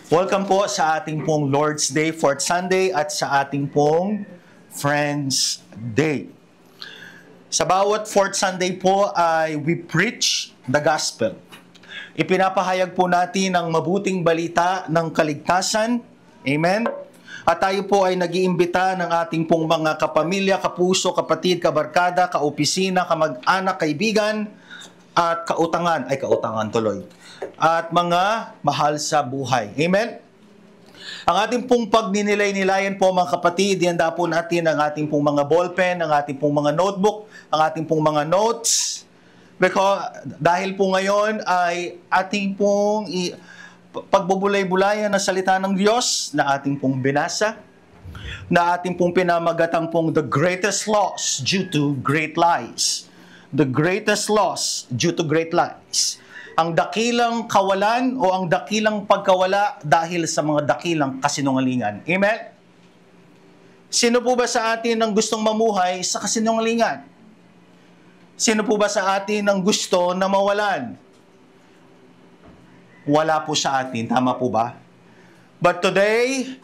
Welcome po sa ating pong Lord's Day, Fourth Sunday, at sa ating pong Friends Day. Sa bawat Fourth Sunday po ay we preach the gospel. Ipinapahayag po natin ang mabuting balita ng kaligtasan. Amen? At tayo po ay nag-iimbita ng ating pong mga kapamilya, kapuso, kapatid, kabarkada, kaopisina, kamag-anak, kaibigan, at kautangan tuloy. At mga mahal sa buhay. Amen? Ang ating pong pagninilay-nilayan po mga kapatid, ihanda po natin ang ating pong mga ballpen, ang ating pong mga notebook, ang ating pong mga notes. Dahil po ngayon ay ating pong pagbubulay-bulayan ng salita ng Diyos na ating pong binasa, na ating pong pinamagatang pong the greatest loss due to great lies. The greatest loss due to great lies. Ang dakilang kawalan o ang dakilang pagkawala dahil sa mga dakilang kasinungalingan. Amen? Sino po ba sa atin ang gustong mamuhay sa kasinungalingan? Sino po ba sa atin ang gusto na mawalan? Wala po sa atin. Tama po ba? But today,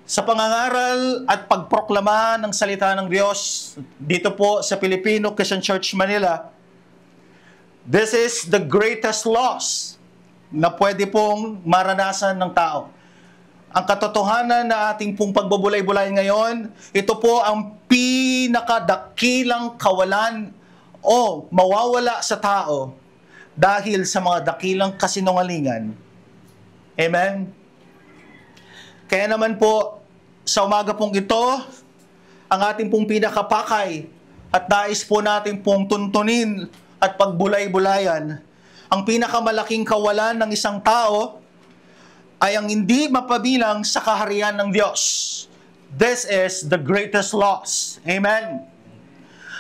sa pangangaral at pagproklama ng salita ng Diyos, dito po sa Filipino Christian Church Manila, this is the greatest loss na pwede pong maranasan ng tao. Ang katotohanan na ating pong pagbubulay-bulay ngayon, ito po ang pinakadakilang kawalan o mawawala sa tao dahil sa mga dakilang kasinungalingan. Amen? Kaya naman po, sa umaga pong ito, ang ating pong pinakapakay at nais po natin pong tuntunin at pagbulay-bulayan, ang pinakamalaking kawalan ng isang tao ay ang hindi mapabilang sa kaharian ng Diyos. This is the greatest loss. Amen?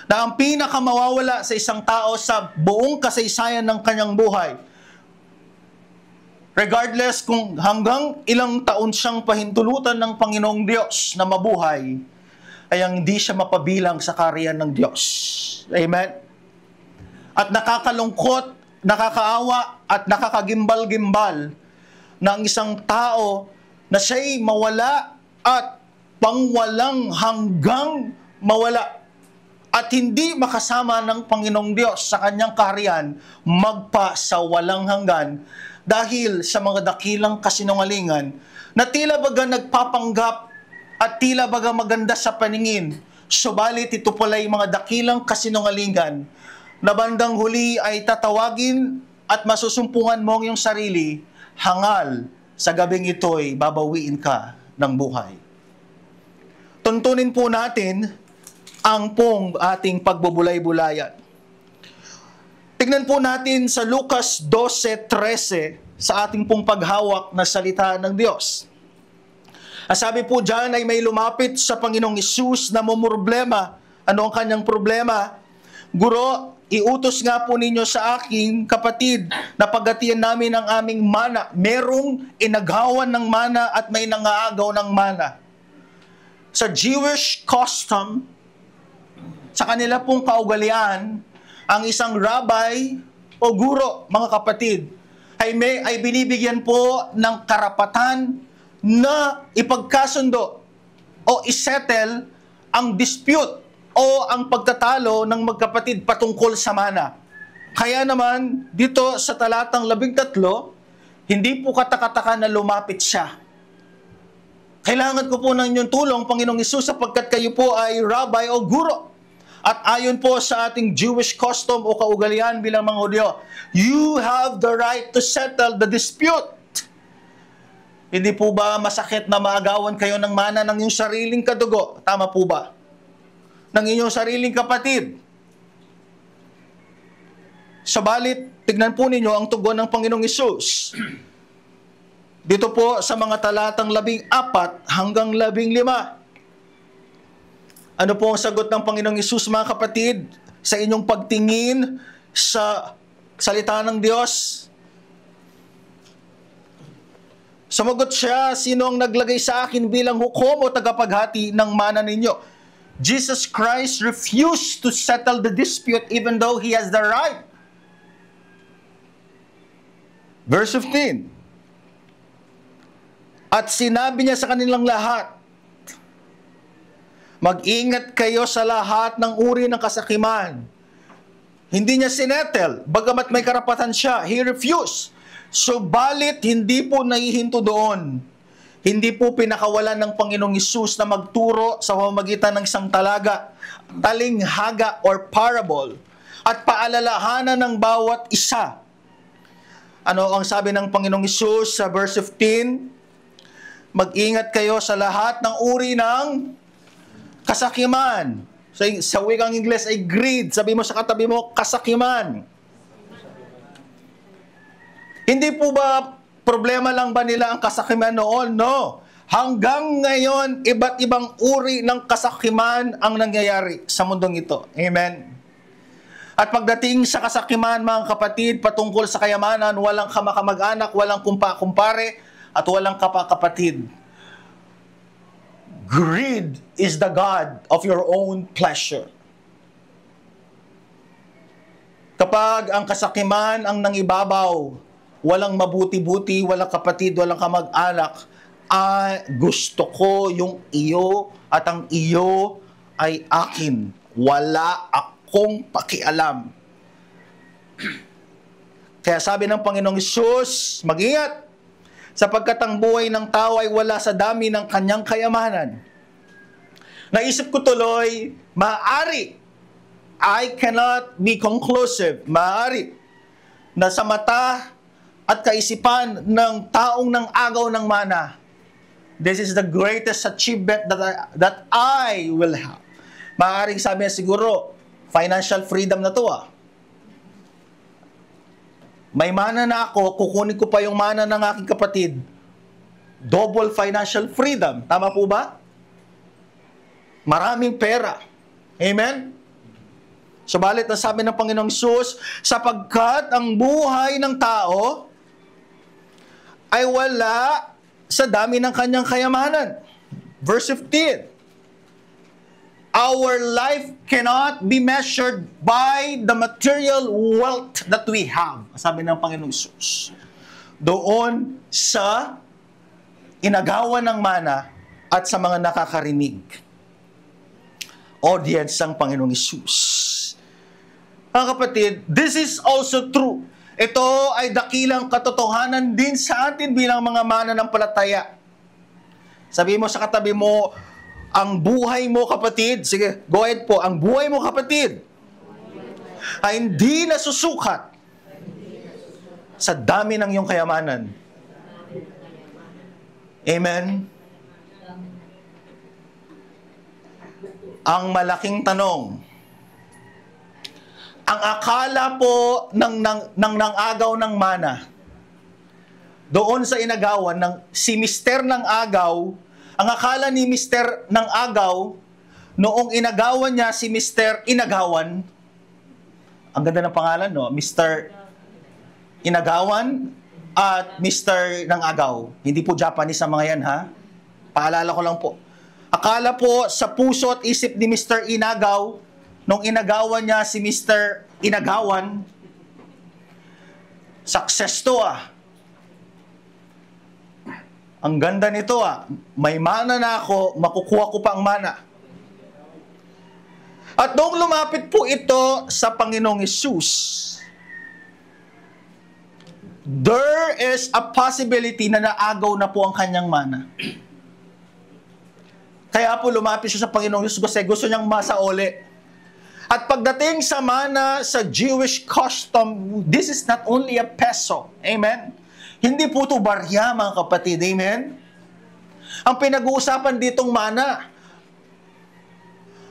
Na ang pinakamawawala sa isang tao sa buong kasaysayan ng kanyang buhay, regardless kung hanggang ilang taon siyang pahintulutan ng Panginoong Diyos na mabuhay, ay ang hindi siya mapabilang sa kaharian ng Diyos. Amen? At nakakalungkot, nakakaawa, at nakakagimbal-gimbal na ang isang tao na siya'y mawala at pangwalang hanggang mawala at hindi makasama ng Panginoong Diyos sa kanyang kaharian magpa sa walang hanggan dahil sa mga dakilang kasinungalingan na tila baga nagpapanggap at tila baga maganda sa paningin, subalit ito pala yung mga dakilang kasinungalingan na bandang huli ay tatawagin at masusumpungan mo ang iyong sarili, hangal sa gabing ito'y babawiin ka ng buhay. Tuntunin po natin ang pong ating pagbubulay-bulayan. Tignan po natin sa Lucas 12:13 sa ating pong paghawak na salita ng Diyos. Sabi po dyan ay may lumapit sa Panginoong Hesus na mumroblema. Ano ang kanyang problema? Guro, iutos nga po ninyo sa aking kapatid na paggatian namin ang aming mana. Merong inaghawan ng mana at may nangaagaw ng mana. Sa Jewish custom, sa kanila pong kaugalian, ang isang rabbi o guro, mga kapatid, ay binibigyan po ng karapatan na ipagkasundo o isettle ang dispute o ang pagtatalo ng magkapatid patungkol sa mana. Kaya naman, dito sa talatang 13, hindi po katakataka na lumapit siya. Kailangan ko po ng inyong tulong, Panginoong Hesus, sapagkat kayo po ay rabbi o guro. At ayon po sa ating Jewish custom o kaugalian bilang mga Hudyo, you have the right to settle the dispute. Hindi po ba masakit na maagawan kayo ng mana ng iyong sariling kadugo? Tama po ba? Ng inyong sariling kapatid. Sabalit, tignan po ninyo ang tugon ng Panginoong Hesus. Dito po sa mga talatang 14 hanggang 15. Ano po ang sagot ng Panginoong Hesus, mga kapatid, sa inyong pagtingin sa salita ng Diyos? Sumagot siya, sino ang naglagay sa akin bilang hukom o tagapaghati ng mana ninyo? Jesus Christ refused to settle the dispute even though He has the right. Verse 15. At sinabi niya sa kanilang lahat, mag-ingat kayo sa lahat ng uri ng kasakiman. Hindi niya sinetel, bagamat may karapatan siya. He refused. Subalit, hindi po nahihinto doon. Hindi po pinakawalan ng Panginoong Hesus na magturo sa pamamagitan ng isang talaga, talinghaga or parable, at paalalahanan ng bawat isa. Ano ang sabi ng Panginoong Hesus sa verse 15? Mag-ingat kayo sa lahat ng uri ng kasakiman. Sa wikang Ingles ay greed. Sabi mo sa katabi mo, kasakiman. Hindi po ba problema lang ba nila ang kasakiman noon? No. Hanggang ngayon, iba't ibang uri ng kasakiman ang nangyayari sa mundong ito. Amen. At pagdating sa kasakiman, mga kapatid, patungkol sa kayamanan, walang kamakamag-anak, walang kumpa-kumpare, at walang kapakapatid. Greed is the god of your own pleasure. Kapag ang kasakiman ang nangibabaw, walang mabuti-buti, walang kapatid, walang kamag-anak, gusto ko yung iyo at ang iyo ay akin. Wala akong pakialam. Kaya sabi ng Panginoong Hesus, mag-ingat, sapagkat ang buhay ng tao ay wala sa dami ng kanyang kayamanan. Naisip ko tuloy, maaari, I cannot be conclusive, maaari, na sa mata at kaisipan ng taong nang agaw ng mana, this is the greatest achievement that I will have. Maaaring sabi niya siguro, financial freedom na to May mana na ako, kukunin ko pa yung mana ng aking kapatid. Double financial freedom. Tama po ba? Maraming pera. Amen? Subalit, ang sabi ng Panginoong Hesus, sapagkat ang buhay ng tao ay wala sa dami ng kanyang kayamanan. Verse 15. Our life cannot be measured by the material wealth that we have. Sabi ng Panginoong Hesus. Doon sa inagawan ng mana at sa mga nakakarinig. Audience ng Panginoong Hesus. Mga kapatid, this is also true. Ito ay dakilang katotohanan din sa atin bilang mga mananampalataya. Sabi mo sa katabi mo, ang buhay mo kapatid, sige, go ahead po, ang buhay mo kapatid ay hindi nasusukat sa dami ng iyong kayamanan. Amen? Ang malaking tanong, ang akala po ng agaw ng mana, doon sa inagawan, si Mister ng agaw, ang akala ni Mister ng agaw, noong inagawan niya si Mister Inagawan, ang ganda ng pangalan, no? Mister Inagawan at Mister ng agaw. Hindi po Japanese ang mga yan, ha? Paalala ko lang po. Akala po sa puso at isip ni Mister Inagaw, nung inagawan niya si Mister Inagawan, success to Ang ganda nito May mana na ako, makukuha ko pa ang mana. At noong lumapit po ito sa Panginoong Hesus, there is a possibility na naagaw na po ang kanyang mana. Kaya po lumapit siya sa Panginoong Hesus kasi gusto niyang masauli. At pagdating sa mana sa Jewish custom, this is not only a peso. Amen? Hindi po ito barya, mga kapatid. Amen? Ang pinag-uusapan ditong mana,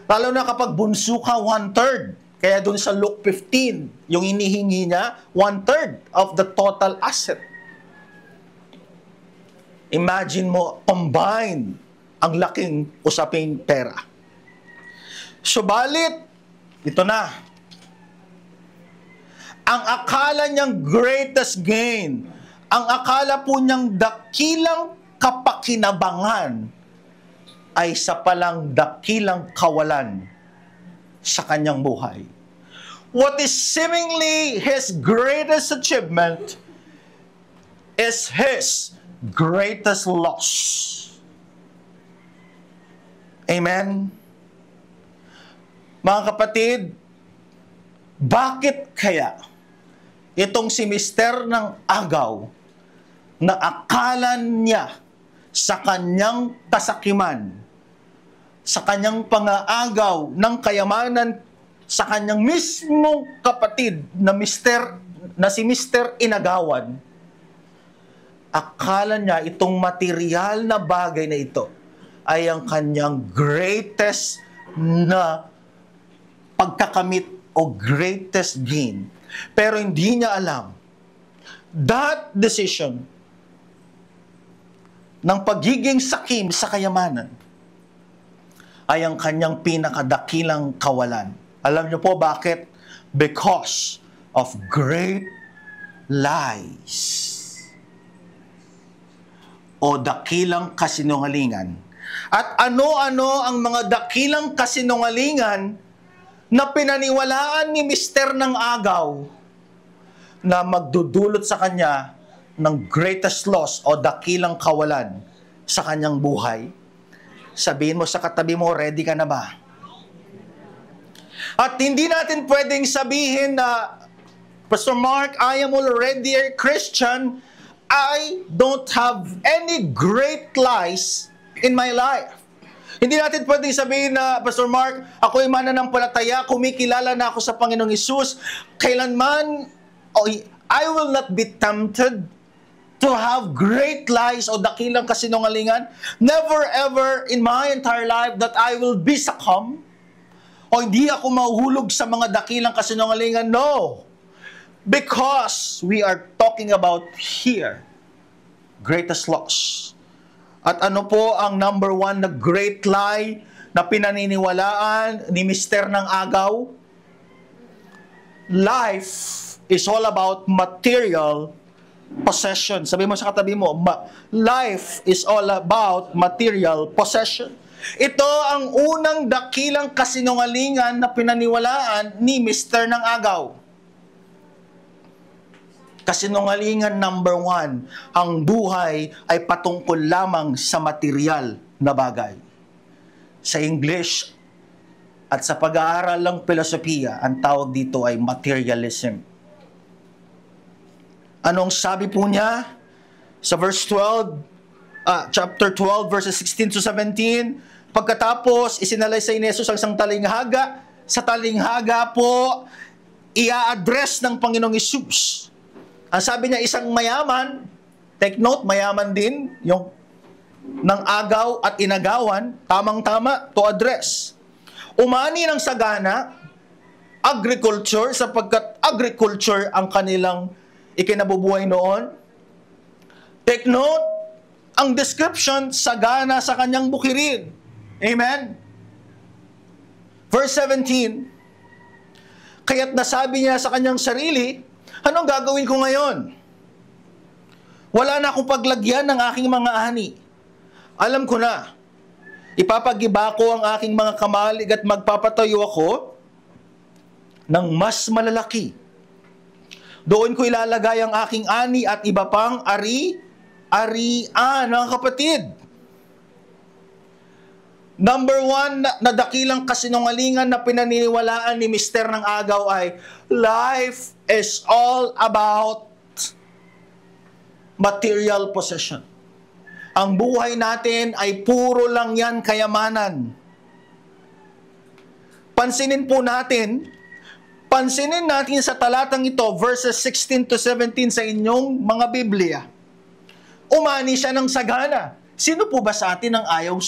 lalo na kapag bunso ka, 1/3. Kaya dun sa Luke 15, yung inihingi niya, 1/3 of the total asset. Imagine mo, combine ang laking usaping pera. Subalit, ito na. Ang akala niyang greatest gain, ang akala po niyang dakilang kapakinabangan ay sa palang dakilang kawalan sa kanyang buhay. What is seemingly his greatest achievement is his greatest loss. Amen? Mga kapatid, bakit kaya itong si Mister ng Agaw na akala niya sa kanyang kasakiman, sa kanyang pangaagaw ng kayamanan sa kanyang mismong kapatid na si Mister Inagawan, akala niya itong material na bagay na ito ay ang kanyang greatest na pagkakamit o greatest gain. Pero hindi niya alam, that decision ng pagiging sakim sa kayamanan ay ang kanyang pinakadakilang kawalan. Alam niyo po bakit? Because of great lies o dakilang kasinungalingan. At ano-ano ang mga dakilang kasinungalingan na pinaniwalaan ni Mister ng Agaw na magdudulot sa kanya ng greatest loss o dakilang kawalan sa kanyang buhay? Sabihin mo sa katabi mo, ready ka na ba? At hindi natin pwedeng sabihin na, Pastor Mark, I am already a Christian. I don't have any great lies in my life. Hindi natin pwedeng sabihin na, Pastor Mark, ako'y mananampalataya, kumikilala na ako sa Panginoong Hesus. Kailanman, I will not be tempted to have great lies o dakilang kasinungalingan. Never ever in my entire life that I will be succumb. O hindi ako mahuhulog sa mga dakilang kasinungalingan. No. Because we are talking about here, greatest loss. At ano po ang number one na great lie na pinaniniwalaan ni Mister ng Agaw? Life is all about material possession. Sabi mo sa katabi mo, life is all about material possession. Ito ang unang dakilang kasinungalingan na pinaniwalaan ni Mister ng Agaw. Kasinungalingan number one, ang buhay ay patungkol lamang sa material na bagay. Sa English at sa pag-aaral ng filosofiya, ang tawag dito ay materialism. Anong sabi po niya? Sa verse 12, chapter 12, verses 16 to 17, pagkatapos isinalaysay ni Jesus ang isang talinghaga, sa talinghaga po, i-address ng Panginoong Hesus. Ang sabi niya, isang mayaman, take note, mayaman din, yung ng Agaw at Inagawan, tamang-tama to address. Umani ng sagana, agriculture, sapagkat agriculture ang kanilang ikinabubuhay noon. Take note, ang description, sagana sa kanyang bukirin. Amen? Verse 17, kaya't nasabi niya sa kanyang sarili, anong gagawin ko ngayon? Wala na akong paglagyan ng aking mga ani. Alam ko na, ipapagiba ko ang aking mga kamalig at magpapatayo ako ng mas malalaki. Doon ko ilalagay ang aking ani at iba pang ari-arian, mga kapatid. Number one na dakilang kasinungalingan na pinaniniwalaan ni Mister ng Agaw ay, life is all about material possession. Ang buhay natin ay puro lang yan kayamanan. Pansinin natin sa talatang ito, verses 16 to 17 sa inyong mga Biblia. Umani siya ng sagana. Sino po ba sa atin ang ayaw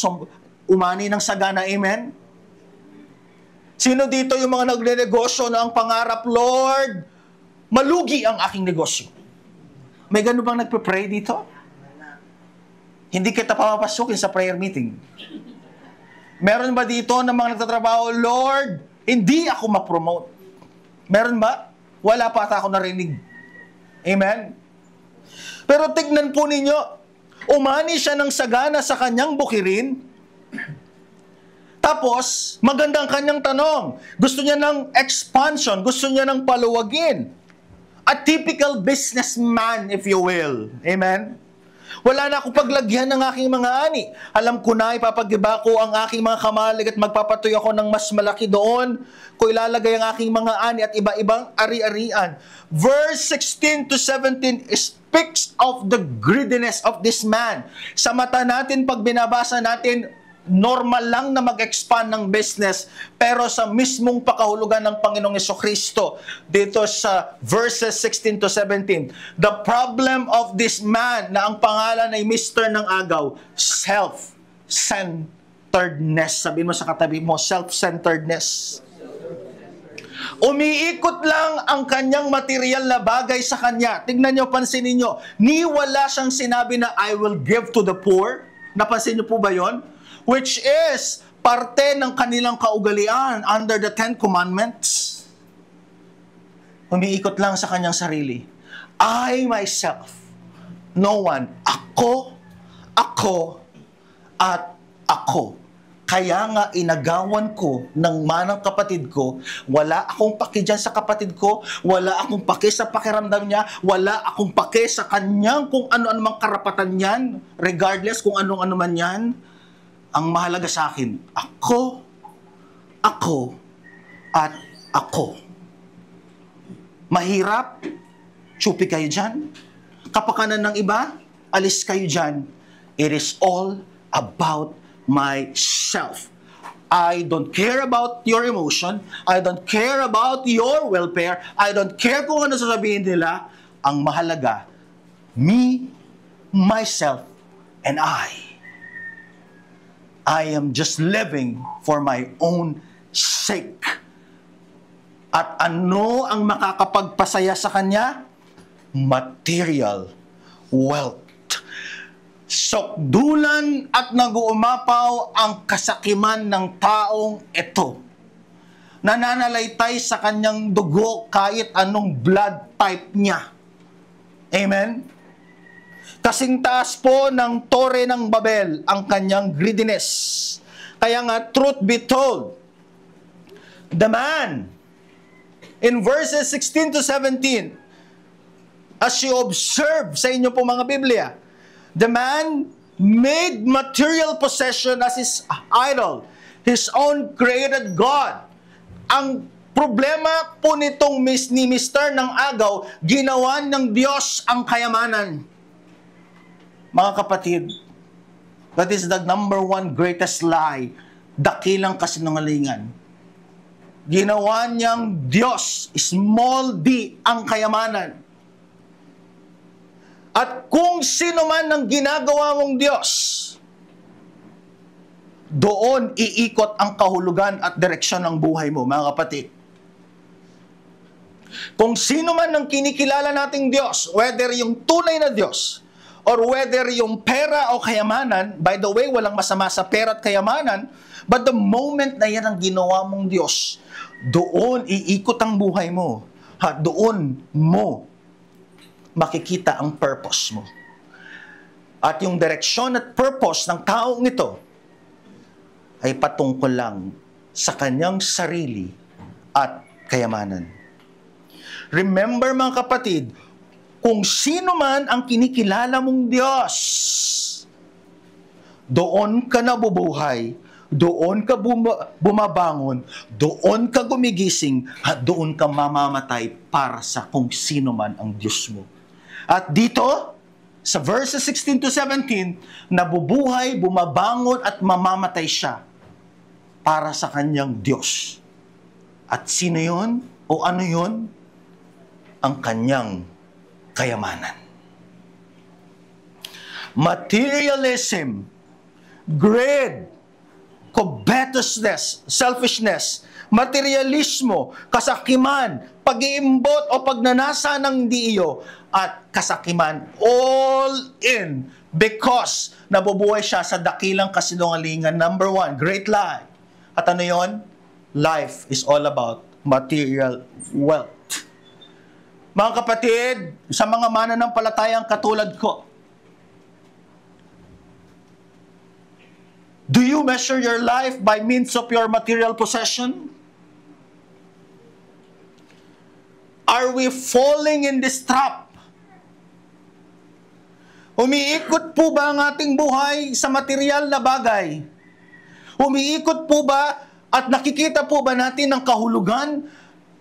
umani ng sagana? Amen? Sino dito yung mga nagle-negosyo na ang pangarap, Lord, malugi ang aking negosyo? May gano'n bang nagpe-pray dito? Hindi kita papapasukin sa prayer meeting. Meron ba dito na mga nagtatrabaho, Lord, hindi ako ma-promote? Meron ba? Wala pa ata ako narinig. Amen? Pero tignan po ninyo, umani siya ng sagana sa kanyang bukirin. Tapos, magandang kanyang tanong. Gusto niya ng expansion. Gusto niya ng paluwagin. A typical businessman, if you will. Amen? Wala na akong paglagyan ng aking mga ani. Alam ko na ipapagiba ko ang aking mga kamalig at magpapatuyo ako ng mas malaki doon. Ko ilalagay ang aking mga ani at iba-ibang ari-arian. Verse 16 to 17 speaks of the greediness of this man. Sa mata natin, pag binabasa natin, normal lang na mag-expand ng business, pero sa mismong pakahulugan ng Panginoong Jesucristo, dito sa verses 16 to 17, the problem of this man, na ang pangalan ay Mr. ng Agaw, self-centeredness. Sabihin mo sa katabi mo, self-centeredness. Umiikot lang ang kanyang material na bagay sa kanya. Tignan nyo, pansinin nyo, ni wala siyang sinabi na, I will give to the poor. Napansin nyo po ba yon? Which is parte ng kanilang kaugalian under the Ten Commandments. Umiikot lang sa kanyang sarili. I, myself, no one. Ako, at ako. Kaya nga inagawan ko ng manang kapatid ko, wala akong paki dyan sa kapatid ko, wala akong paki sa pakiramdam niya, wala akong paki sa kanyang kung ano-ano mang karapatan niyan, regardless kung anong-ano man yan. Ang mahalaga sa akin, ako, at ako. Mahirap, tsupi kayo dyan. Kapakanan ng iba, alis kayo dyan. It is all about myself. I don't care about your emotion. I don't care about your welfare. I don't care kung ano sasabihin nila. Ang mahalaga, me, myself, and I am just living for my own sake. At ano ang makakapagpasaya sa kanya? Material wealth. Sokdulan at nag-uumapaw ang kasakiman ng taong ito. Nananalaytay sa kanyang dugo kahit anong blood type niya. Amen? Kasing taas po ng tore ng Babel ang kanyang greediness. Kaya nga, truth be told, the man, in verses 16 to 17, as you observe sa inyo po mga Biblia, the man made material possession as his idol, his own created God. Ang problema po nitong ni Mr. ng Agaw, ginawa ng Diyos ang kayamanan. Mga kapatid, that is the number one greatest lie, dakilang kasinungalingan. Ginawa niyang Diyos, small d, ang kayamanan. At kung sino man ang ginagawa mong Diyos, doon iikot ang kahulugan at direksyon ng buhay mo, mga kapatid. Kung sino man ang kinikilala nating Diyos, whether yung tunay na Diyos, or whether yung pera o kayamanan, by the way, walang masama sa pera at kayamanan, but the moment na yan ang ginawa mong Diyos, doon iikot ang buhay mo. Doon mo makikita ang purpose mo. At yung direksyon at purpose ng taong ito ay patungkol lang sa kanyang sarili at kayamanan. Remember mga kapatid, kung sino man ang kinikilala mong Diyos, doon ka nabubuhay, doon ka bumabangon, doon ka gumigising, at doon ka mamamatay para sa kung sino man ang Diyos mo. At dito, sa verses 16 to 17, nabubuhay, bumabangon at mamamatay siya para sa kanyang Diyos. At sino yun? O ano yun? Ang kanyang kayamanan. Materialism, greed, covetousness, selfishness, materialismo, kasakiman, pag-iimbot o pagnanasa ng diyo, at kasakiman, all in because nabubuhay siya sa dakilang kasinungalingan. Number one, great lie. At ano yon? Life is all about material wealth. Mga kapatid, sa mga mananampalatayang katulad ko, do you measure your life by means of your material possession? Are we falling in this trap Umiikot po ba ang ating buhay sa material na bagay? Umiikot po ba at nakikita po ba natin ang kahulugan,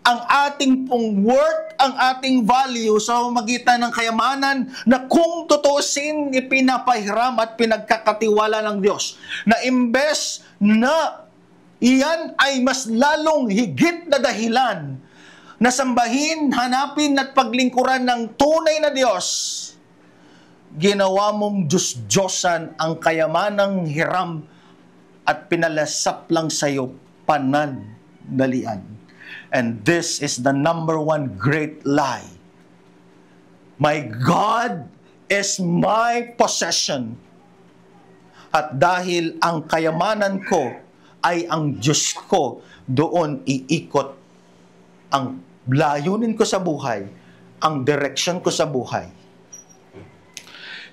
ang ating pong worth, ang ating value sa magitan ng kayamanan na kung tutusin ipinapahiram at pinagkakatiwala ng Diyos, na imbes na iyan ay mas lalong higit na dahilan na sambahin, hanapin at paglingkuran ng tunay na Diyos, ginawa mong Diyos-Diyosan ang kayamanang hiram at pinalasap lang sa iyo panandalian. And this is the number one great lie. My God is my possession. At dahil ang kayamanan ko ay ang Diyos ko, doon iikot ang layunin ko sa buhay, ang direksyon ko sa buhay.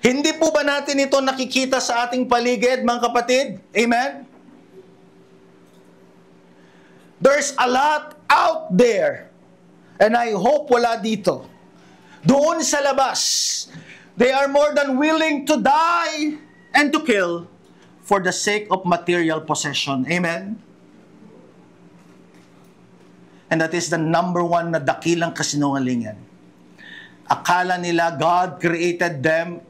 Hindi po ba natin ito nakikita sa ating paligid, mga kapatid? Amen? There's a lot out there. And I hope wala dito. Doon sa labas, they are more than willing to die and to kill for the sake of material possession. Amen? And that is the number one na dakilang kasinungalingan. Akala nila God created them.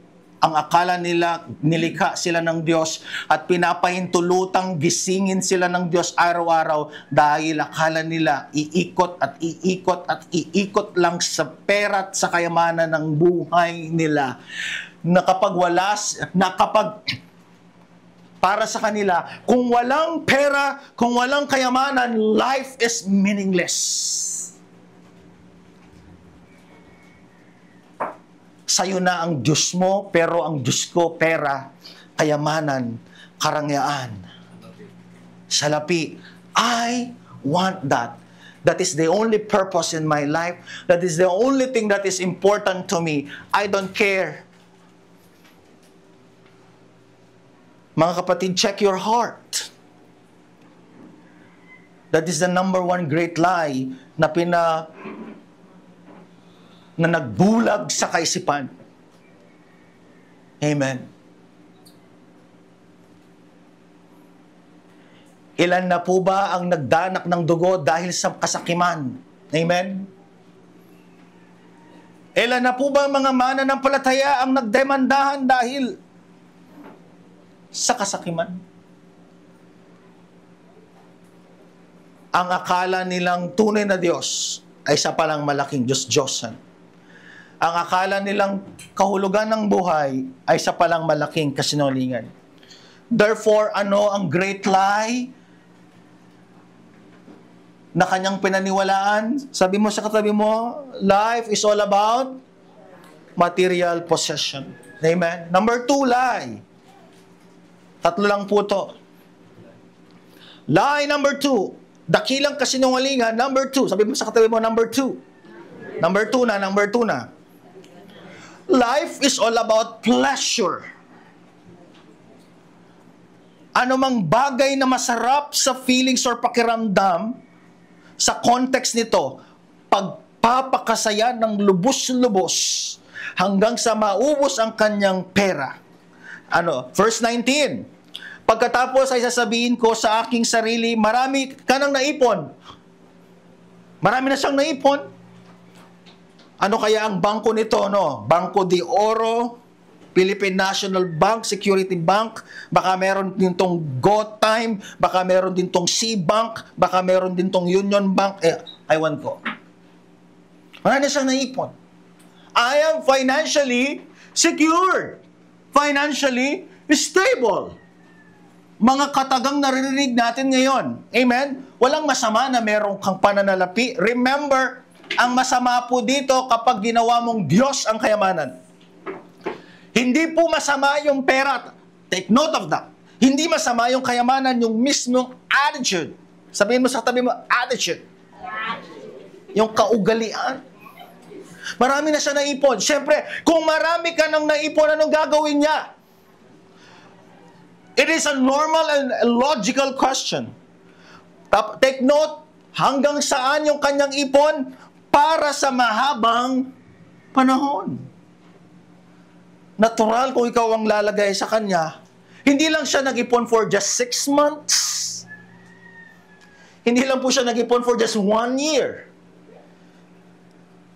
Ang akala nila, nilikha sila ng Diyos at pinapahintulutang gisingin sila ng Diyos araw-araw dahil akala nila iikot at iikot at iikot lang sa pera at sa kayamanan ng buhay nila. Na kapag para sa kanila, kung walang pera, kung walang kayamanan, life is meaningless. Sa'yo na ang Diyos mo, pero ang Diyos ko, pera, kayamanan, karangyaan, salapi. I want that. That is the only purpose in my life. That is the only thing that is important to me. I don't care. Mga kapatid, check your heart. That is the number one great lie na nagbulag sa kaisipan. Amen. Ilan na po ba ang nagdanak ng dugo dahil sa kasakiman? Amen. Ilan na po ba ang mga mananampalataya ang nagdemandahan dahil sa kasakiman? Ang akala nilang tunay na Diyos ay sa palang malaking Diyos-Diyosan. Ang akala nilang kahulugan ng buhay ay sa palang malaking kasinungalingan. Therefore, ano ang great lie na kanyang pinaniwalaan? Sabi mo sa katabi mo, life is all about material possession. Amen? Number 2, lie. Tatlo lang po to. Lie number 2. Dakilang kasinungalingan, number 2. Sabi mo sa katabi mo, number 2. Number 2 na. Life is all about pleasure. Anumang bagay na masarap sa feelings or pakiramdam, sa context nito, pagpapakasaya ng lubos-lubos hanggang sa maubos ang kanyang pera. Verse 19. Pagkatapos ay sasabihin ko sa aking sarili, marami ka nang naipon. Marami na siyang naipon. Ano kaya ang bangko nito, no? Banco de Oro, Philippine National Bank, Security Bank, baka meron din tong GoTime, baka meron din tong C-Bank, baka meron din tong Union Bank, aywan ko. Marami na siyang naipon. I am financially secure. Financially stable. Mga katagang naririnig natin ngayon. Amen? Walang masama na merong kang pananalapi. Remember, ang masama po dito kapag ginawa mong Diyos ang kayamanan. Hindi po masama yung pera. Take note of that. Hindi masama yung kayamanan, yung mismong attitude. Sabihin mo sa tabi mo, attitude. Yung kaugalian. Marami na siya naipon. Siyempre, kung marami ka nang naipon, anong gagawin niya? It is a normal and logical question. Take note, hanggang saan yung kanyang ipon? Para sa mahabang panahon. natural kung ikaw ang lalagay sa kanya, hindi lang siya nag-ipon for just 6 months. Hindi lang po siya nag-ipon for just 1 year.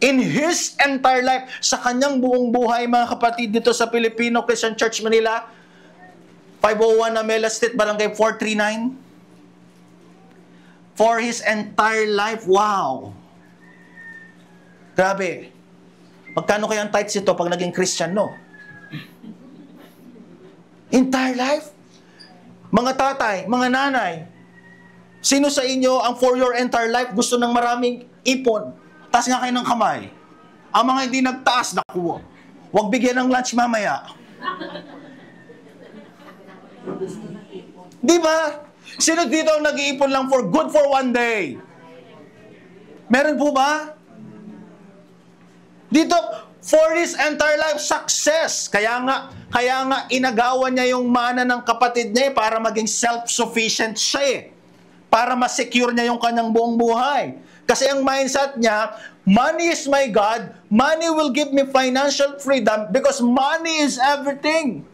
In his entire life, sa kanyang buong buhay, mga kapatid, dito sa Filipino Christian Church Manila, 501 Amela Street, Barangay 439. For his entire life, wow! Grabe. Magkano kaya ang tithes ito pag naging Christian, no? Entire life? Mga tatay, mga nanay, sino sa inyo ang for your entire life gusto ng maraming ipon? Taas nga kayo ng kamay. Ang mga hindi nagtaas, naku, huwag bigyan ng lunch mamaya. Di ba? Sino dito ang nag-iipon lang for good for 1 day? Meron po ba? Dito, for his entire life, success. Kaya nga inagawan niya yung mana ng kapatid niya para maging self-sufficient siya eh. Para ma-secure niya yung kanyang buong buhay. Kasi ang mindset niya, money is my God, money will give me financial freedom because money is everything.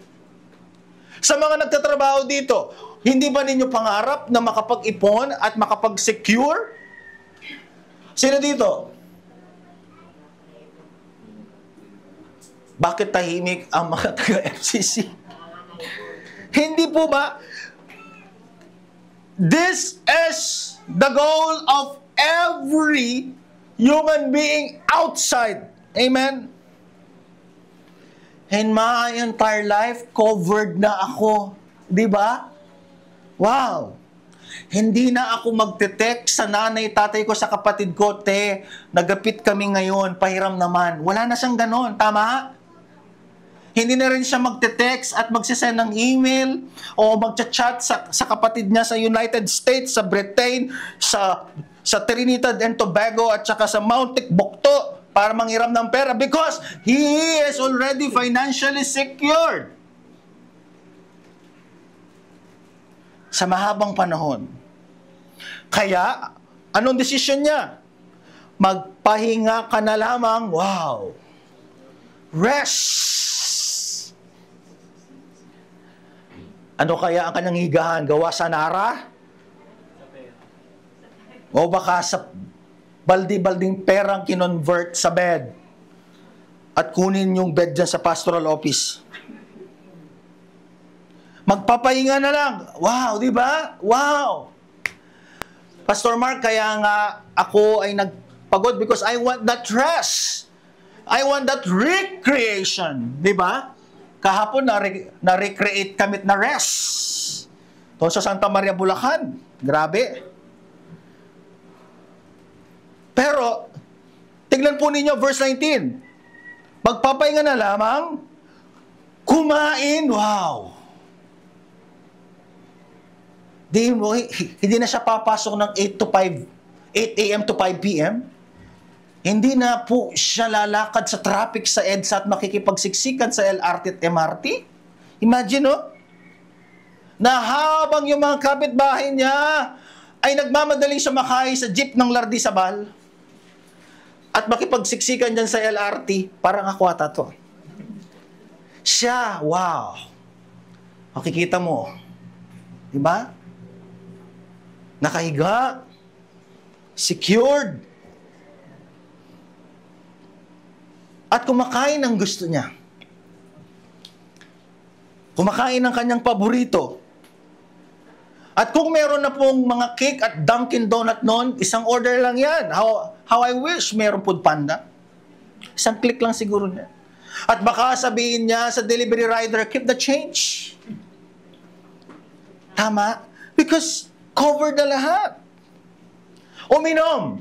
Sa mga nagtatrabaho dito, hindi ba ninyo pangarap na makapag-ipon at makapag-secure? Sino dito? Bakit tahimik ang mga taga-FCC? Hindi po ba? This is the goal of every human being outside. Amen? In my entire life, covered na ako. Di ba? Wow! Hindi na ako magte-text sa nanay, tatay ko, sa kapatid ko, te, nagapit kami ngayon, pahiram naman. Wala na siyang ganon, tama? Hindi na rin siya magte-text at magsisend ng email o magchat-chat sa kapatid niya sa United States, sa Britain, sa Trinidad and Tobago at saka sa Mount Tikbukto para manghiram ng pera because he is already financially secured. Sa mahabang panahon. Kaya, anong desisyon niya? Magpahinga ka na lamang. Wow! Rest! Ano kaya ang kanyang higahan? Gawa sa nara? O baka sa baldi-balding perang kinonvert sa bed at kunin yung bed dyan sa pastoral office. Magpapahinga na lang. Wow, di ba? Wow! Pastor Mark, kaya nga ako ay nagpagod because I want that rest. I want that recreation. Di ba? Kahapon na-recreate kami na rest. Doon sa Santa Maria, Bulacan. Grabe. Pero, tignan po ninyo verse 19. Magpapahinga na lamang, kumain. Wow! Hindi na siya papasok ng 8 a.m. to 5 p.m. Hindi na po siya lalakad sa traffic sa EDSA at makikipagsiksikan sa LRT at MRT. Imagine, no? Na habang yung mga kapitbahay niya ay nagmamadaling sumakay sa jeep ng Lardisabal at makipagsiksikan dyan sa LRT, parang ako ata to. Siya, wow! Makikita mo. Diba? Nakahiga, secured, at kumakain ng gusto niya. Kumakain ng kanyang paborito. At kung meron na pong mga cake at Dunkin' Donut noon, isang order lang yan. How I wish meron Food Panda. Isang click lang siguro niya. At baka sabihin niya sa delivery rider, keep the change. Tama? Because covered na lahat. Uminom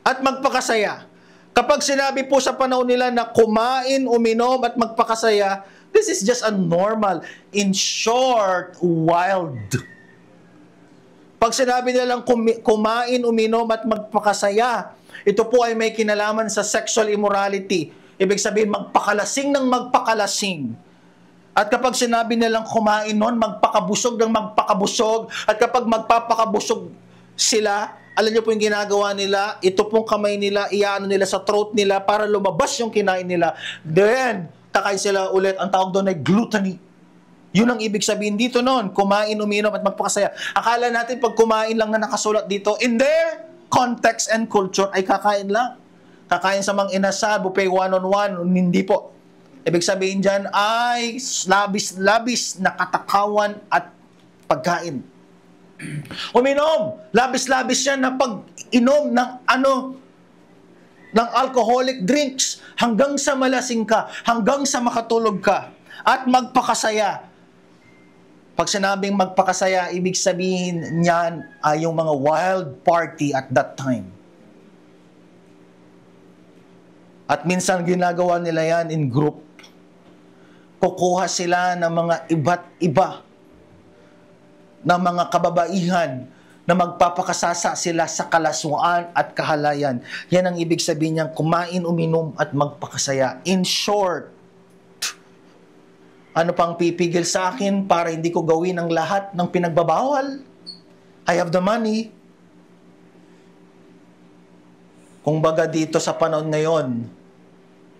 at magpakasaya. Kapag sinabi po sa panahon nila na kumain, uminom at magpakasaya, this is just a normal, in short, wild. Pag sinabi nilang kumain, uminom at magpakasaya, ito po ay may kinalaman sa sexual immorality. Ibig sabihin, magpakalasing ng magpakalasing. At kapag sinabi nilang kumain nun, magpakabusog ng magpakabusog. At kapag magpapakabusog sila, alam niyo po yung ginagawa nila, ito pong kamay nila, iyaano nila sa throat nila para lumabas yung kinain nila. Then, kakain sila ulit, ang tawag doon ay gluttony. Yun ang ibig sabihin dito noon, kumain, uminom at magpakasaya. Akala natin pag kumain lang na nakasulat dito, in their context and culture ay kakain lang. Kakain sa mga inasal, buffet one-on-one, hindi po. Ibig sabihin dyan ay labis-labis na katakawan at pagkain. Uminom, labis-labis yan na pag-inom ng ng alcoholic drinks hanggang sa malasing ka, hanggang sa makatulog ka, at magpakasaya. Pag sinabing magpakasaya, ibig sabihin niyan ay yung mga wild party at that time. At minsan ginagawa nila yan in group. Kukuha sila ng mga iba't iba na mga kababaihan na magpapakasasa sila sa kalaswaan at kahalayan. Yan ang ibig sabihin niyang kumain, uminom at magpakasaya. In short, ano pang pipigil sa akin para hindi ko gawin ang lahat ng pinagbabawal? I have the money. Kung baga dito sa panahon ngayon,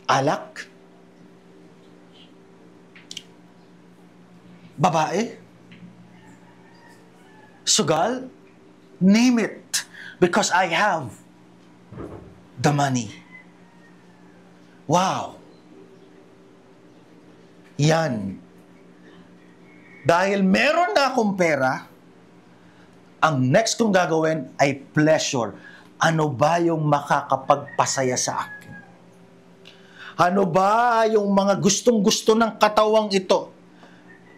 alak, babae, sugal, name it, because I have the money. Wow! Yan. Dahil meron na akong pera, ang next kong gagawin ay pleasure. Ano ba yung makakapagpasaya sa akin? Ano ba yung mga gustong-gusto ng katawang ito?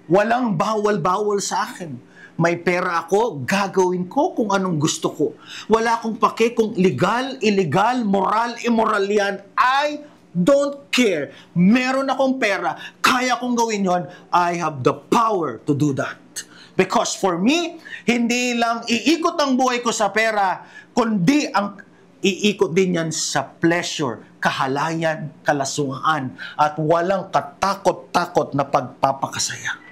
Walang bawal-bawal sa akin. May pera ako, gagawin ko kung anong gusto ko. Wala akong pake kung legal, illegal, moral, immoral yan. I don't care. Meron akong pera, kaya kong gawin yon. I have the power to do that. Because for me, hindi lang iikot ang buhay ko sa pera, kundi ang iikot din yan sa pleasure, kahalayan, kalaswaan, at walang katakot-takot na pagpapakasaya.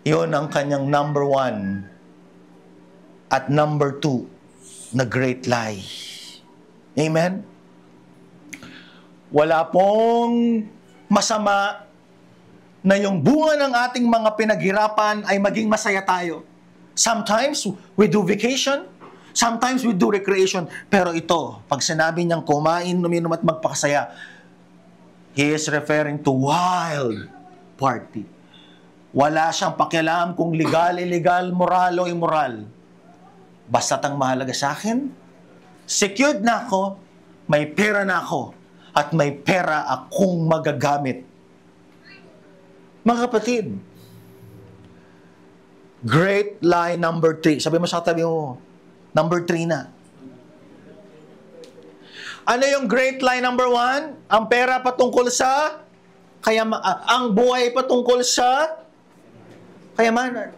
Yun ang kanyang number 1 at number 2 na great lie. Amen? Wala pong masama na yung bunga ng ating mga pinaghirapan ay maging masaya tayo. Sometimes we do vacation, sometimes we do recreation. Pero ito, pag sinabi niyang kumain, uminom at magpakasaya, he is referring to wild party. Wala siyang pakialam kung legal, illegal, moral o immoral. Basta't ang mahalaga sa akin, secured na ako, may pera na ako, at may pera akong magagamit. Mga kapatid, great lie number 3. Sabi mo sa tabi mo, number 3 na. Ano yung great lie number 1? Ang pera patungkol sa ang buhay patungkol sa kayamanan.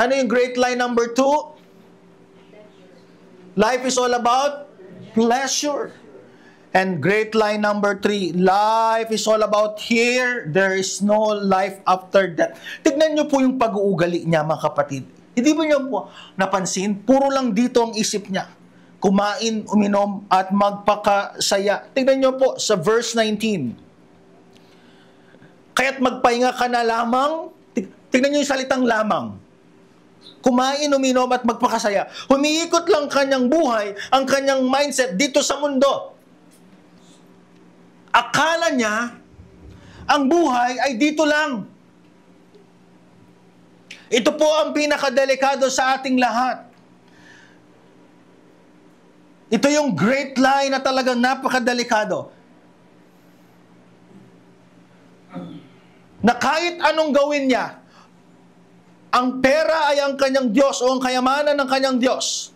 Ano yung great lie number 2? Life is all about pleasure. And great lie number 3, life is all about here, there is no life after death. Tignan niyo po yung pag-uugali niya, mga kapatid. Hindi ba niyo po napansin? Puro lang dito ang isip niya. Kumain, uminom, at magpakasaya. Tignan niyo po sa verse 19. Kaya't magpahinga ka na lamang. Tignan niyo yung salitang lamang. Kumain, uminom, at magpakasaya. Humiikot lang kanyang buhay, ang kanyang mindset dito sa mundo. Akala niya, ang buhay ay dito lang. Ito po ang pinakadelikado sa ating lahat. Ito yung great lie na talagang napakadelikado. Na kahit anong gawin niya, ang pera ay ang kanyang Diyos o ang kayamanan ng kanyang Diyos.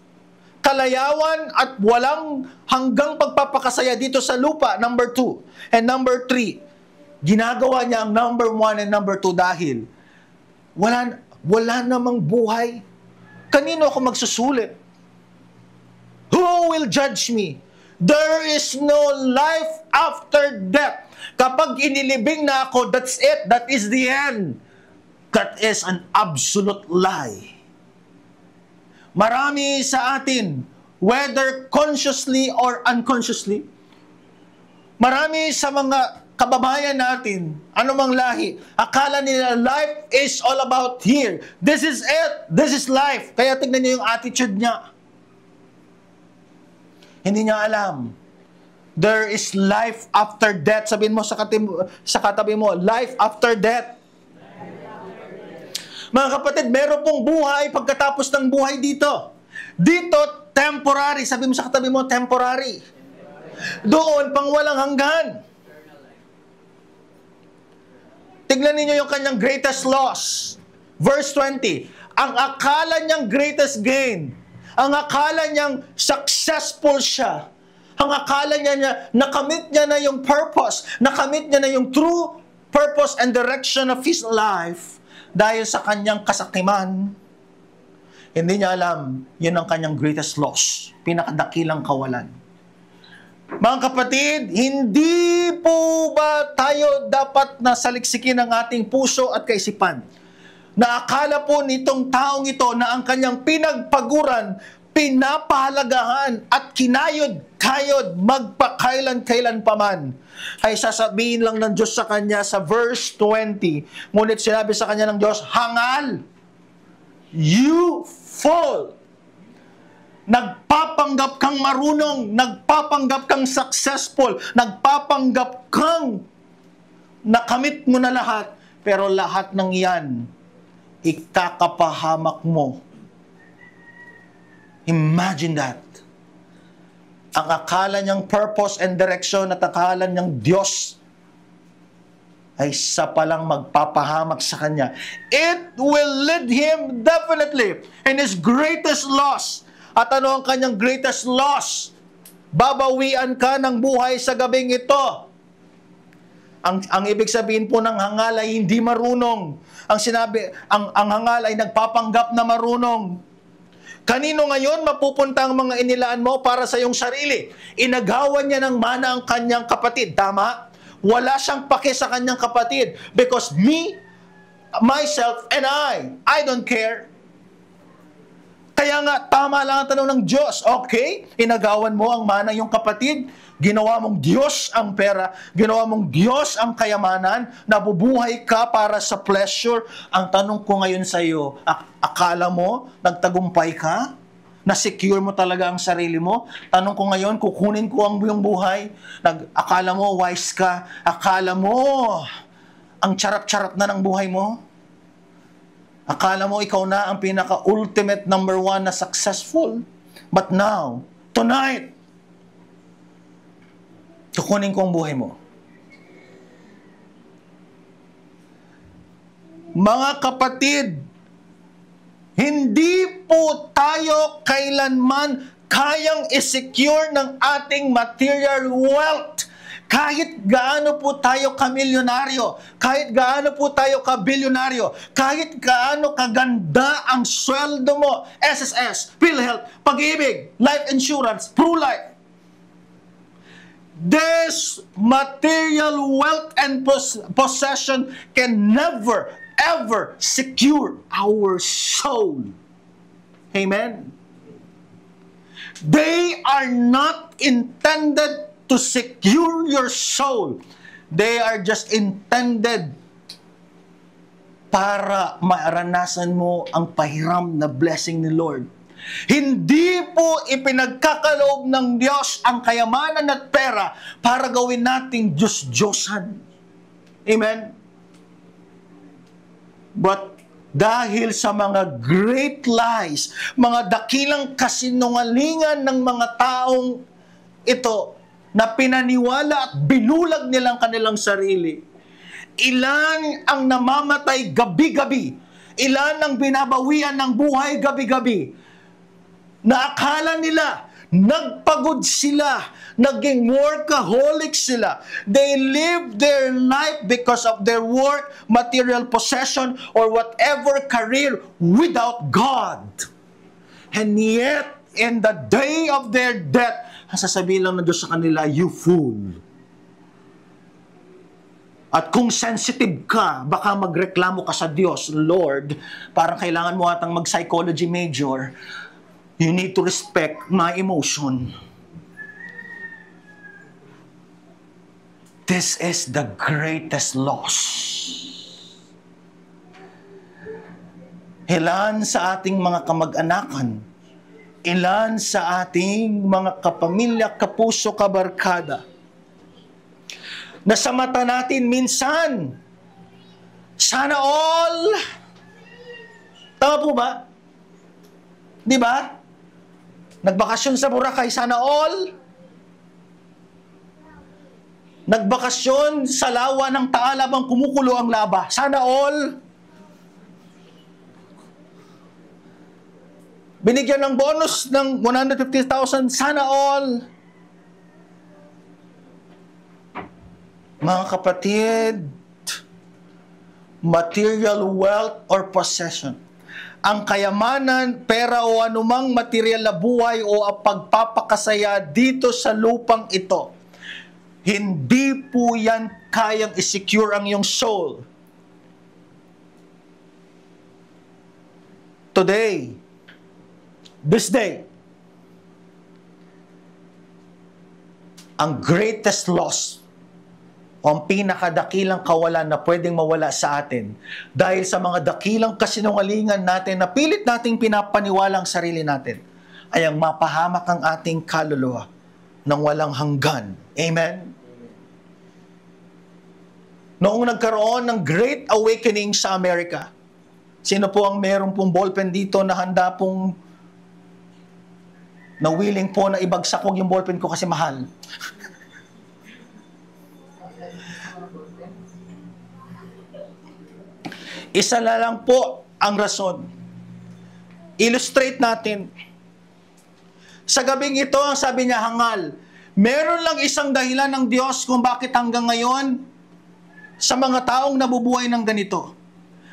Kalayawan at walang hanggang pagpapakasaya dito sa lupa, number 2. And number 3, ginagawa niya ang number 1 and number 2 dahil wala namang buhay. Kanino ako magsusulit? Who will judge me? There is no life after death. Kapag inilibing na ako, that's it. That is the end. That is an absolute lie. Marami sa atin, whether consciously or unconsciously, Marami sa mga kababayan natin, anumang lahi, akala nila life is all about here. This is it. This is life. Kaya tignan niyo yung attitude niya. Hindi niya alam. There is life after death. Sabihin mo sa katabi mo, life after death. Mga kapatid, meron pong buhay pagkatapos ng buhay dito. Dito, temporary. Sabihin mo sa katabi mo, temporary. Doon, pang walang hanggan. Tignan ninyo yung kanyang greatest loss. Verse 20, ang akala niyang greatest gain, ang akala niyang successful siya, ang akala niya nakamit niya na yung purpose, nakamit niya na yung true purpose and direction of his life dahil sa kanyang kasakiman. Hindi niya alam, yun ang kanyang greatest loss, pinakadakilang kawalan. Mga kapatid, hindi po ba tayo dapat na saliksikin ang ating puso at kaisipan? Na akala po nitong taong ito na ang kanyang pinagpaguran, pinapahalagahan at kinayod-kayod magpakailan-kailan paman, ay sasabihin lang ng Diyos sa kanya sa verse 20. Ngunit sinabi sa kanya ng Diyos, hangal, you fall. Nagpapanggap kang marunong, nagpapanggap kang successful, nagpapanggap kang nakamit mo na lahat, pero lahat ng iyan, ikakapahamak mo. Imagine that. Ang akala niyang purpose and direction at akala niyang Diyos ay sa palang magpapahamak sa kanya. It will lead him definitely in his greatest loss. At ano ang kanyang greatest loss? Babawian ka ng buhay sa gabing ito. Ang ibig sabihin po ng hangal ay hindi marunong. Ang hangal ay nagpapanggap na marunong. Kanino ngayon mapupunta ang mga inilaan mo para sa iyong sarili? Inagawan niya ng mana ang kanyang kapatid. Tama? Wala siyang pake sa kanyang kapatid. Because me, myself, and I don't care. Kaya nga, tama lang ang tanong ng Diyos. Okay, inagawan mo ang mana yung kapatid, ginawa mong Diyos ang pera, ginawa mong Diyos ang kayamanan, nabubuhay ka para sa pleasure. Ang tanong ko ngayon sa iyo, akala mo, nagtagumpay ka? Na-secure mo talaga ang sarili mo? Tanong ko ngayon, kukunin ko ang iyong buhay? Akala mo, wise ka? Akala mo, ang charap-charap na ng buhay mo? Akala mo ikaw na ang pinaka-ultimate number 1 na successful. But now, tonight, kukunin ko ang buhay mo. Mga kapatid, hindi po tayo kailanman kayang i-secure ng ating material wealth. Kahit gaano po tayo kamilyonaryo, kahit gaano po tayo kabilyonaryo, kahit gaano kaganda ang sweldo mo, SSS, PhilHealth, Pag-ibig, Life Insurance, PruLife. This material wealth and possession can never, ever secure our soul. Amen? They are not intended to secure your soul. They are just intended para maranasan mo ang pahiram na blessing ni Lord. Hindi po ipinagkakaloob ng Diyos ang kayamanan at pera para gawin nating Diyos-Diyosan. Amen? But dahil sa mga great lies, mga dakilang kasinungalingan ng mga taong ito, na pinaniwala at binulag nilang kanilang sarili. Ilan ang namamatay gabi-gabi? Ilan ang binabawian ng buhay gabi-gabi? Na akala nila, nagpagod sila, naging workaholic sila. They live their life because of their work, material possession, or whatever career without God. And yet, in the day of their death, sasabihin lang ng Diyos sa kanila, you fool. At kung sensitive ka, baka magreklamo ka sa Diyos, Lord, parang kailangan mo atang mag-psychology major. You need to respect my emotion. This is the greatest loss. Ilan sa ating mga kamag-anakan, ilan sa ating mga kapamilya, kapuso, kabarkada, na sa mata natin minsan, sana all, tama po ba? Di ba? Nagbakasyon sa Boracay, sana all. Nagbakasyon sa lawa ng Taal habang kumukulo ang laba, sana all. Binigyan ng bonus ng 150,000, sana all. Mga kapatid, material wealth or possession, ang kayamanan, pera o anumang material na buhay o ang pagpapakasaya dito sa lupang ito, hindi po yan kayang i-secure ang iyong soul. Today, this day, ang greatest loss o ang pinakadakilang kawalan na pwedeng mawala sa atin dahil sa mga dakilang kasinungalingan natin na pilit nating pinapaniwala ang sarili natin ay ang mapahamak ang ating kaluluwa ng walang hanggan. Amen? Noong nagkaroon ng Great Awakening sa Amerika, sino po ang meron pong ballpen dito na handa pong na willing po na ibagsak ko yung ballpen ko kasi mahal? Isa na lang po ang rason. Illustrate natin. Sa gabing ito, ang sabi niya, hangal. Meron lang isang dahilan ng Diyos kung bakit hanggang ngayon sa mga taong nabubuhay ng ganito.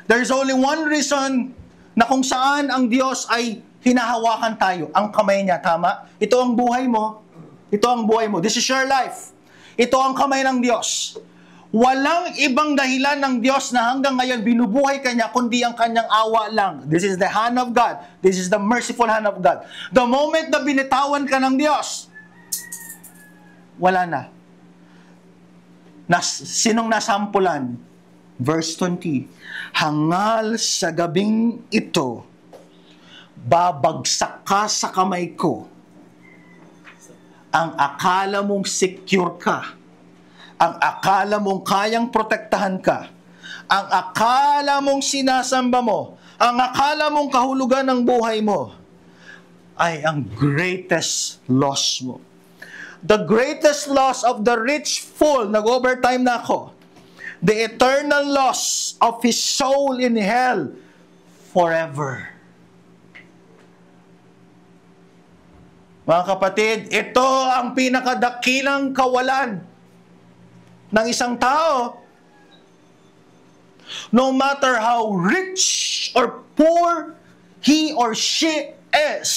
There's only one reason na kung saan ang Diyos ay hinahawakan tayo. Ang kamay niya, tama? Ito ang buhay mo. Ito ang buhay mo. This is your life. Ito ang kamay ng Diyos. Walang ibang dahilan ng Diyos na hanggang ngayon binubuhay ka niya, kundi ang kanyang awa lang. This is the hand of God. This is the merciful hand of God. The moment na binitawan ka ng Diyos, wala na. Sinong nasampulan? Verse 20, hangal sa gabing ito, babagsak ka sa kamay ko. Ang akala mong secure ka, ang akala mong kayang protektahan ka, ang akala mong sinasamba mo, ang akala mong kahulugan ng buhay mo, ay ang greatest loss mo. The greatest loss of the rich fool, nag-overtime na ako, the eternal loss of his soul in hell forever. Mga kapatid, ito ang pinakadakilang kawalan ng isang tao. No matter how rich or poor he or she is,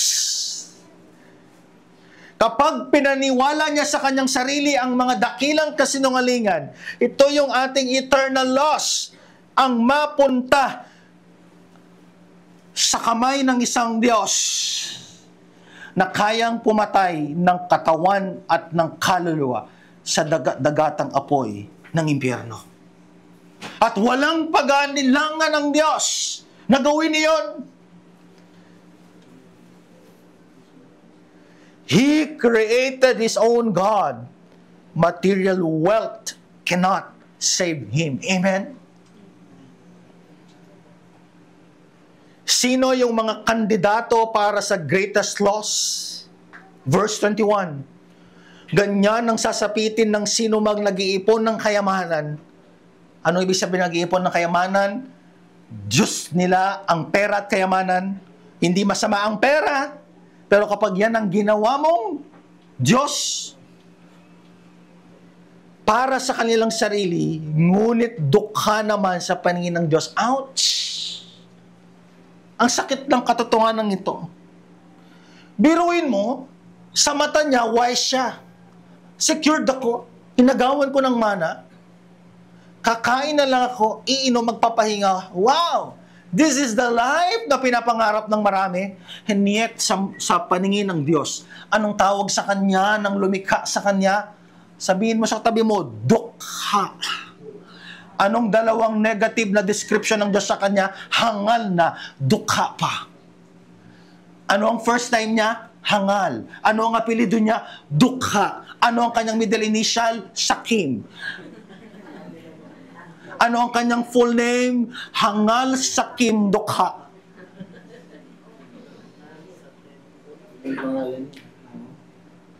kapag pinaniwala niya sa kanyang sarili ang mga dakilang kasinungalingan, ito yung ating eternal loss, ang mapunta sa kamay ng isang Diyos na kayang pumatay ng katawan at ng kaluluwa sa dagatang apoy ng impyerno. At walang pag-aanilangan ng Diyos na gawin iyon. He created His own God. Material wealth cannot save Him. Amen? Sino yung mga kandidato para sa greatest loss? Verse 21. Ganyan ang sasapitin ng sino mang nag-iipon ng kayamanan. Ano ibig sabihin nag-iipon ng kayamanan? Diyos nila ang pera at kayamanan. Hindi masama ang pera, pero kapag yan ang ginawa mong Diyos para sa kanilang sarili, ngunit dukha naman sa paningin ng Diyos. Ouch! Ang sakit ng katotohanan ito. Biruin mo, sa mata niya, wise siya. Secured ako, inagawan ko ng mana, kakain na lang ako, iinom, magpapahinga. Wow! This is the life na pinapangarap ng marami. And yet, sa paningin ng Diyos, anong tawag sa Kanya, ng lumikha sa Kanya? Sabihin mo sa tabi mo, dukha. Anong dalawang negative na description ng Diyos sa kanya? Hangal na, dukha pa. Ano ang first time niya? Hangal. Ano ang apelido niya? Dukha. Ano ang kanyang middle initial? Sakim. Ano ang kanyang full name? Hangal Sakim Dukha.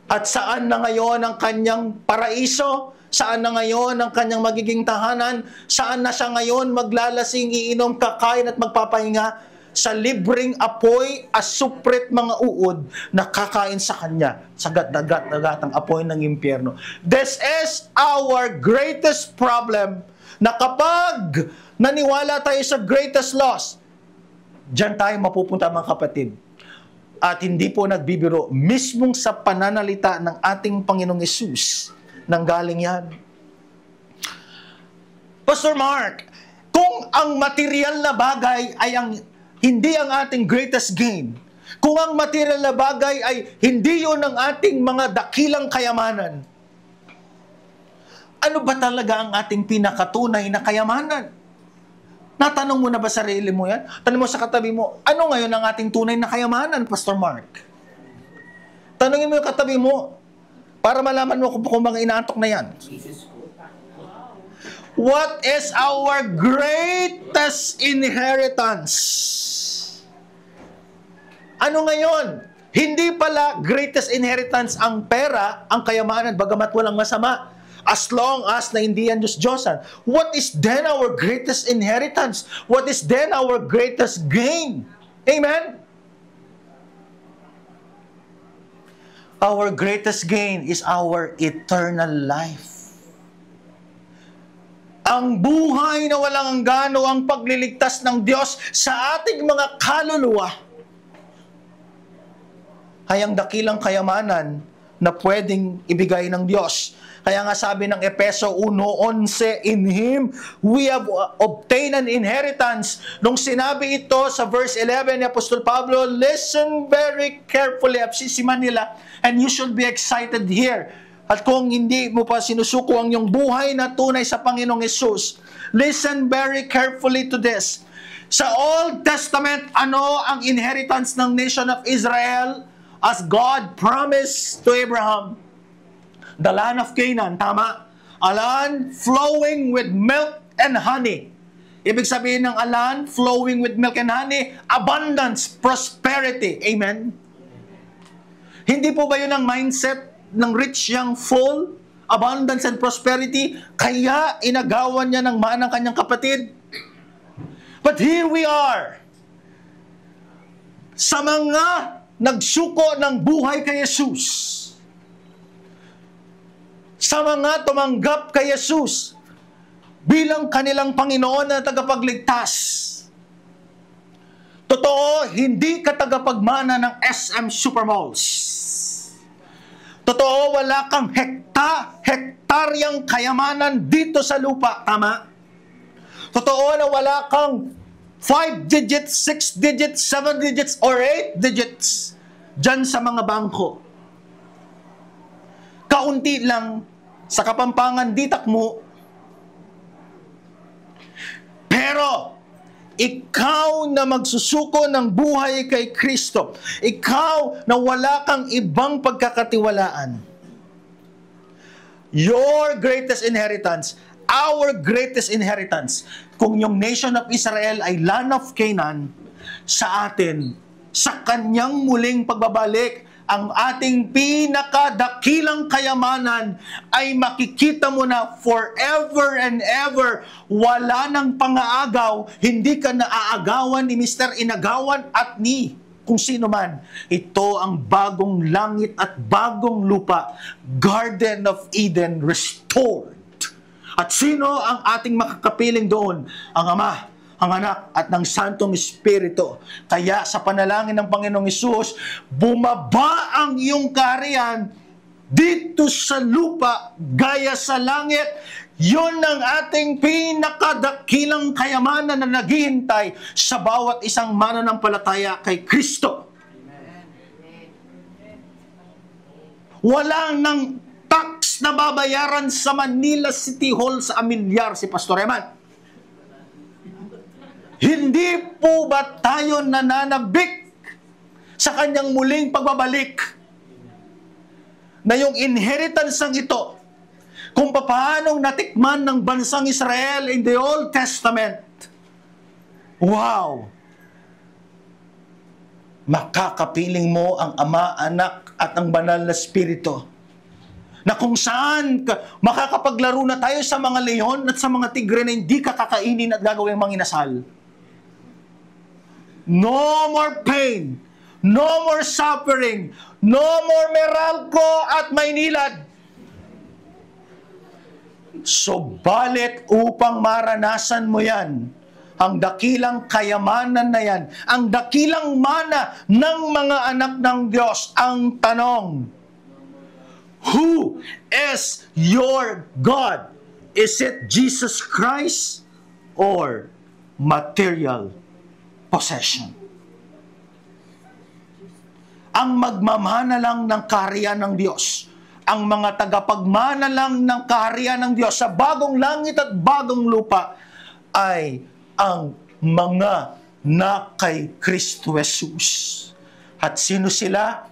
At saan na ngayon ang kanyang paraiso? Saan na ngayon ang kanyang magiging tahanan? Saan na siya ngayon maglalasing, iinom, kakain at magpapahinga? Sa libreng apoy, asuprit mga uod na kakain sa kanya sa gat-dagat-dagat ang apoy ng impyerno. This is our greatest problem, na kapag naniwala tayo sa greatest loss, diyan tayo mapupunta mga kapatid. At hindi po nagbibiro, mismong sa pananalita ng ating Panginoong Hesus, nanggaling yan. Pastor Mark, kung ang material na bagay ay hindi ang ating greatest gain, kung ang material na bagay ay hindi yun ang ating mga dakilang kayamanan, ano ba talaga ang ating pinakatunay na kayamanan? Natanong mo na ba sarili mo yan? Tanong mo sa katabi mo, ano ngayon ang ating tunay na kayamanan, Pastor Mark? Tanungin mo yung katabi mo para malaman mo kung mga inaantok na yan. What is our greatest inheritance? Ano ngayon? Hindi pala greatest inheritance ang pera, ang kayamanan, bagamat walang masama. As long as na hindi yan Diyos-Diyosan. What is then our greatest inheritance? What is then our greatest gain? Amen? Our greatest gain is our eternal life. Ang buhay na walang hanggan o ang pagliligtas ng Diyos sa ating mga kaluluwa ay ang dakilang kayamanan na pwedeng ibigay ng Diyos. Kaya nga sabi ng Efeso 1:11, in Him we have obtained an inheritance. Nung sinabi ito sa verse 11 ni Apostol Pablo, listen very carefully, absisiman nila, and you should be excited here. At kung hindi mo pa sinusuko ang iyong buhay na tunay sa Panginoong Hesus, listen very carefully to this. Sa Old Testament, ano ang inheritance ng nation of Israel as God promised to Abraham? The land of Canaan, tama? A land flowing with milk and honey. Ibig sabihin ng a land flowing with milk and honey, abundance, prosperity. Amen? Hindi po ba yun ang mindset ng rich young fool? Abundance and prosperity? Kaya inagawan niya ng manang kanyang kapatid? But here we are. Sa mga nagsuko ng buhay kay Jesus, sa mga tumanggap kay Jesus bilang kanilang Panginoon na tagapagligtas. Totoo, hindi ka tagapagmana ng SM Supermalls. Totoo, wala kang hektaryang kayamanan dito sa lupa, tama? Totoo na wala kang 5 digits, 6 digits, 7 digits, or 8 digits dyan sa mga bangko. Kaunti lang sa Kapampangan ditak mo. Pero ikaw na magsusuko ng buhay kay Kristo, ikaw na wala kang ibang pagkakatiwalaan, your greatest inheritance, our greatest inheritance, kung yung nation of Israel ay land of Canaan, sa atin, sa kanyang muling pagbabalik, ang ating pinakadakilang kayamanan ay makikita mo na forever and ever. Wala nang pangaagaw, hindi ka naaagawan ni Mr. Inagawan at ni kung sino man. Ito ang bagong langit at bagong lupa, Garden of Eden restored. At sino ang ating makakapiling doon? Ang Ama, ang Anak, at ng Santong Espiritu. Kaya sa panalangin ng Panginoong Hesus, bumaba ang iyong kaharian dito sa lupa, gaya sa langit. Yun ang ating pinakadakilang kayamanan na naghihintay sa bawat isang mananampalataya kay Kristo. Walang ng tax tax na babayaran sa Manila City Hall sa Amilyar si Pastor Eman? Hindi po ba tayo nananabik sa kanyang muling pagbabalik na yung inheritance ng ito, kung paanong natikman ng bansang Israel in the Old Testament? Wow! Makakapiling mo ang Ama, Anak, at ang Banal na Espiritu, na kung saan makakapaglaro na tayo sa mga leon at sa mga tigre na hindi ka kakainin at gagawing manginasal. No more pain, no more suffering, no more Meralco at Maynilad. Subalit upang maranasan mo yan, ang dakilang kayamanan na yan, ang dakilang mana ng mga anak ng Diyos, ang tanong, who is your God? Is it Jesus Christ or material possession? Ang magmamana lang ng kaharian ng Diyos, ang mga tagapagmana lang ng kaharian ng Diyos sa bagong langit at bagong lupa ay ang mga na kay Kristo Jesus. At sino sila?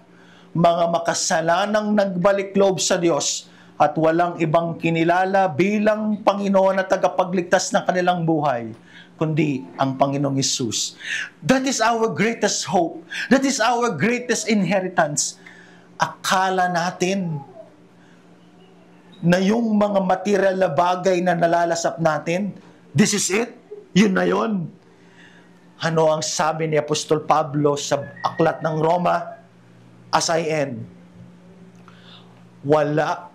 Mga makasalanang nagbalik loob sa Diyos at walang ibang kinilala bilang Panginoon at tagapagligtas ng kanilang buhay, kundi ang Panginoong Hesus. That is our greatest hope. That is our greatest inheritance. Akala natin na yung mga material na bagay na nalalasap natin, this is it? Yun na yun. Ano ang sabi ni Apostol Pablo sa aklat ng Roma? As I end.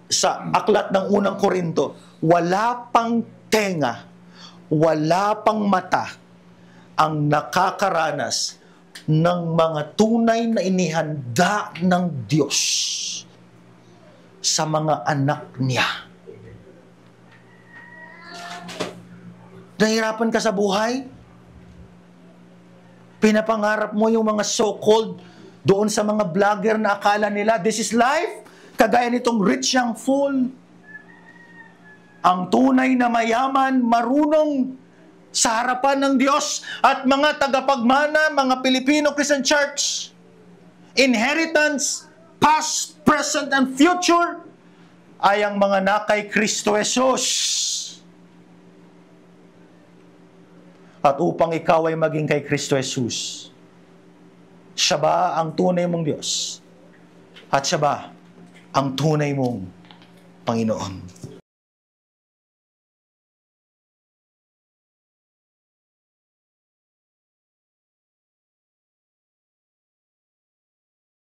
Sa aklat ng unang Korinto, wala pang tenga, wala pang mata ang nakakaranas ng mga tunay na inihanda ng Diyos sa mga anak niya. Nahihirapan ka sa buhay? Pinapangarap mo yung mga so-called doon sa mga vlogger na akala nila, this is life, kagaya nitong rich young fool. Ang tunay na mayaman, marunong sa harapan ng Diyos at mga tagapagmana, mga Filipino Christian Church, inheritance, past, present, and future, ay ang mga nakay Kristo Jesus. At upang ikaw ay maging kay Kristo Jesus, siya ba ang tunay mong Diyos? At siya ba ang tunay mong Panginoon?